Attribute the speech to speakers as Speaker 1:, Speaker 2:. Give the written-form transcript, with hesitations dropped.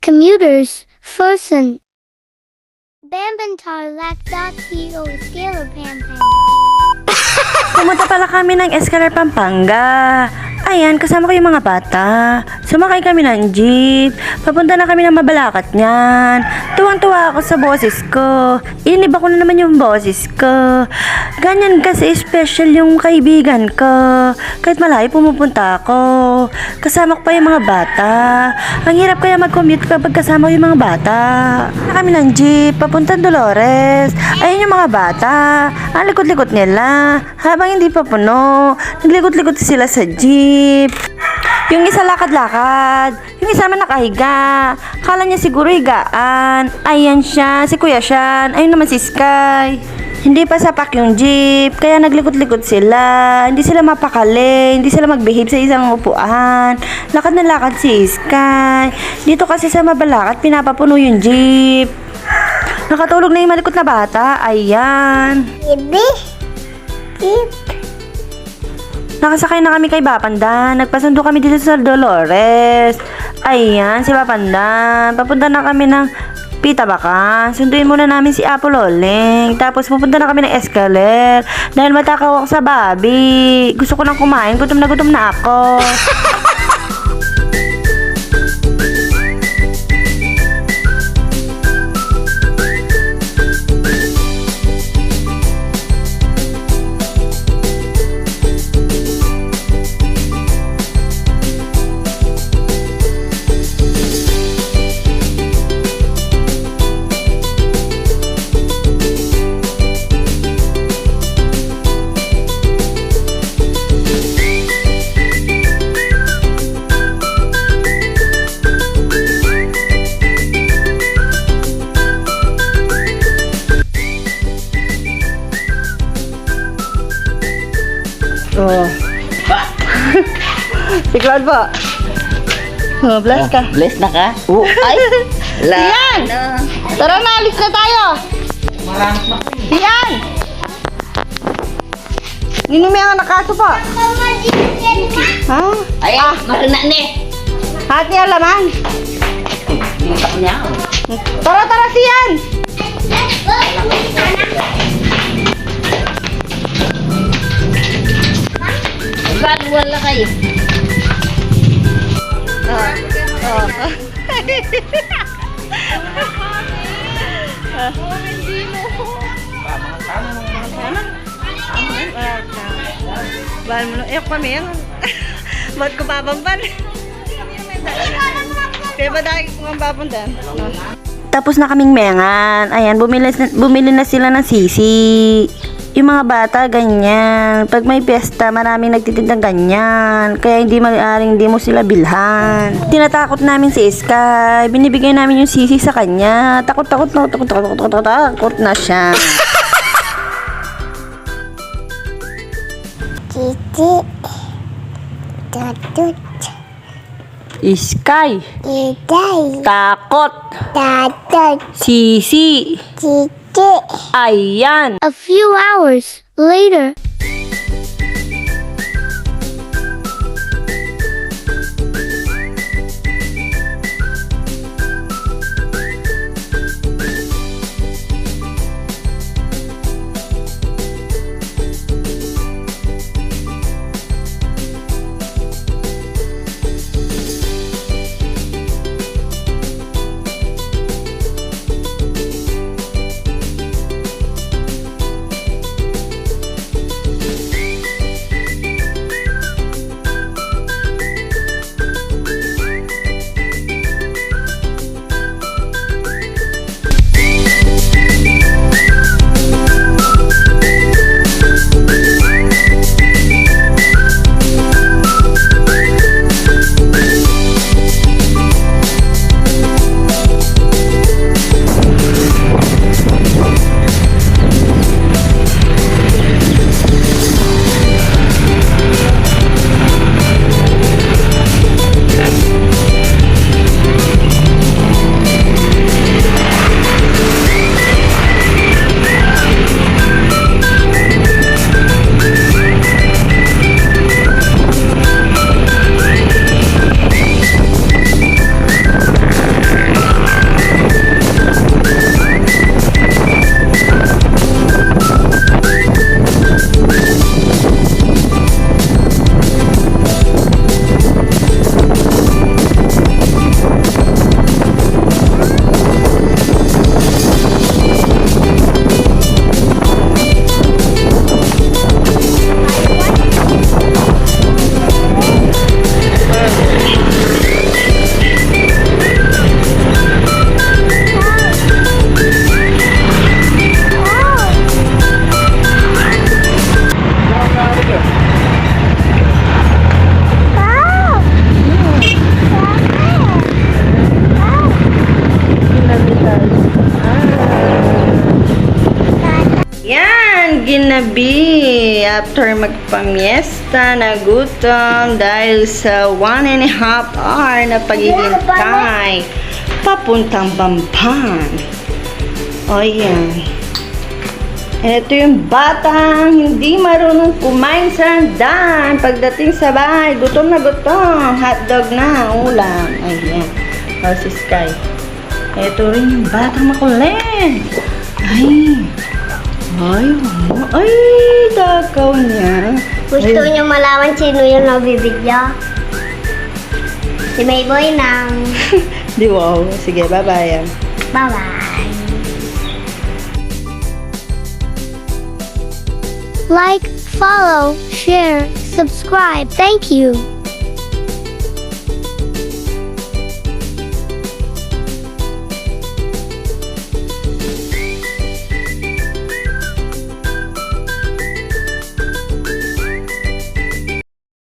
Speaker 1: Commuters, Fosun. Bambantarlac.co Scalar Pampang.
Speaker 2: Pumunta pala kami ng Escalar, Pampanga. Ayan, kasama ko yung mga bata. Sumakay kami ng jeep. Papunta na kami ng Mabalacat niyan. Tuwang-tuwa ako sa boses ko. Inib ako na naman yung boses ko. Ganyan kasi special yung kaibigan ko. Kahit malayo pumupunta ako. Kasama ko pa yung mga bata. Ang hirap kaya mag-commute kapag kasama ko yung mga bata. Na kami ng jeep, papuntang Dolores. Ayun yung mga bata. Ang likot-likot nila. Habang hindi pa puno, naglikot-likot sila sa jeep. Yung isa lakad-lakad, yung isa naman nakahiga. Kala niya siguro higaan. Ayan siya, si Kuya Shan. Ayun naman si Sky. Hindi pa sapak yung jeep, kaya naglikot-likot sila. Hindi sila mapakali, hindi sila mag-behave sa isang upuan. Lakad na lakad si Sky. Dito kasi sa Mabalacat, pinapapuno yung jeep. Nakatulog na yung malikot na bata. Ayan.
Speaker 1: Baby. Jeep.
Speaker 2: Nakasakay na kami kay Bapandan. Nagpasundo kami dito sa Dolores. Ayan, si Bapandan. Papunta na kami ng Pitabacan. Sunduin muna namin si Apo Loling. Tapos pupunta na kami ng Escalar. Dahil matakaw ako sa babi. Gusto ko nang kumain. Gutom na ako. Oh. Si Cloud po. Oh, bless ka.
Speaker 3: Bless na ka?
Speaker 2: Oh, ay!
Speaker 3: Yan!
Speaker 2: Tara na, alis na tayo! Yan! Nino may ang nakaso po? Ha?
Speaker 3: Ay, makina ni.
Speaker 2: Hati ang laman.
Speaker 3: Itak niya.
Speaker 2: Tara, siyan!
Speaker 3: Wala kayo.
Speaker 2: Bahal mo na. Kami yan. Ba't ko babamban? Kaya ba dahil kung babamban? Tapos na kaming mengan. Ayan, bumili na sila ng sisi. Yung mga bata, ganyan. Pag may piyesta, maraming nagtitindang ganyan. Kaya hindi mo sila bilhan. Tinatakot namin si Sky. Binibigay namin yung sisi sa kanya. Takot na siya.
Speaker 1: Titi. Tutut.
Speaker 2: Sky.
Speaker 1: Iday.
Speaker 2: Takot.
Speaker 1: Tatut.
Speaker 2: Sisi.
Speaker 1: Titi.
Speaker 2: Ayan.
Speaker 1: A few hours later.
Speaker 2: ginabi after magpamiesta na gutom dahil sa 1.5 hour na paghihintay papuntang Bamban. O yan. Ito yung batang hindi marunong kumain sa hagdan. Pagdating sa bahay, gutom na gutom. Hotdog na, ulam. Ayan. O si Sky. Ito rin yung batang makulit. Ay, dakaw niya.
Speaker 1: Gusto niyo malaman sino yung nabibigya? Si Mayboy ng...
Speaker 2: Di wow. Sige, bye-bye.
Speaker 1: Bye-bye. Like, follow, share, subscribe. Thank you.